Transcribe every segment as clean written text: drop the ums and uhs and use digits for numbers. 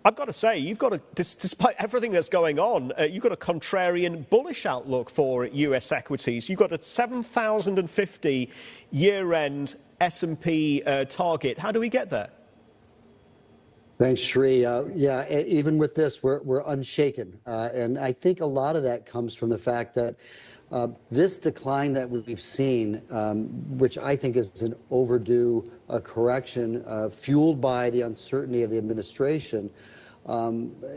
I've got to say, you've got despite everything that's going on, you've got a contrarian bullish outlook for US equities. You've got a 7,050 year-end S&P target. How do we get there? Thanks, Sri. Yeah, even with this, we're unshaken. And I think a lot of that comes from the fact that this decline that we've seen, which I think is an overdue correction fueled by the uncertainty of the administration,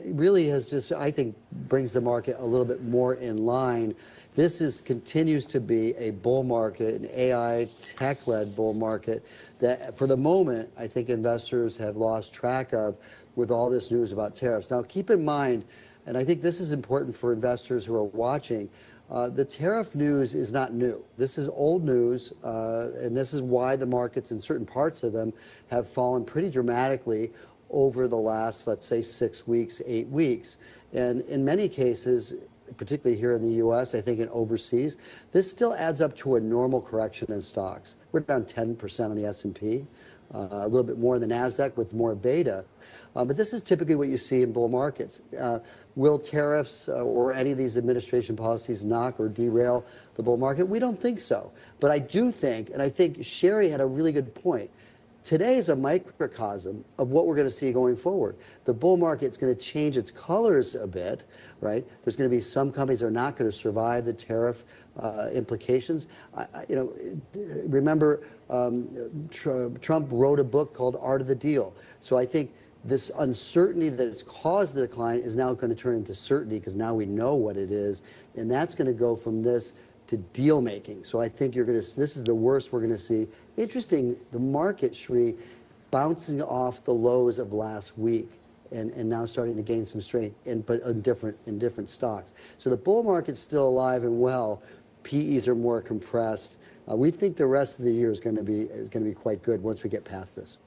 really has just, I think, brings the market a little bit more in line. This continues to be a bull market, an AI tech-led bull market that, for the moment, I think investors have lost track of with all this news about tariffs. Now, keep in mind, and I think this is important for investors who are watching, the tariff news is not new. This is old news, and this is why the markets in certain parts of them have fallen pretty dramatically over the last, let's say, 6 weeks, 8 weeks. And in many cases, particularly here in the U.S., I think in overseas, this still adds up to a normal correction in stocks. We're down 10% on the S&P, a little bit more in the NASDAQ with more beta. But this is typically what you see in bull markets. Will tariffs or any of these administration policies knock or derail the bull market? We don't think so. But I do think, and I think Sherry had a really good point, today is a microcosm of what we're going to see going forward. The bull market's going to change its colors a bit, right? There's going to be some companies that are not going to survive the tariff implications. Remember, Trump wrote a book called Art of the Deal. So I think this uncertainty that has caused the decline is now going to turn into certainty because now we know what it is, and that's going to go from this to deal making. So I think this is the worst we're going to see. Interesting, the market, Sri, bouncing off the lows of last week and now starting to gain some strength, but in different stocks. So the bull market's still alive and well. PEs are more compressed. We think the rest of the year is going to be quite good once we get past this.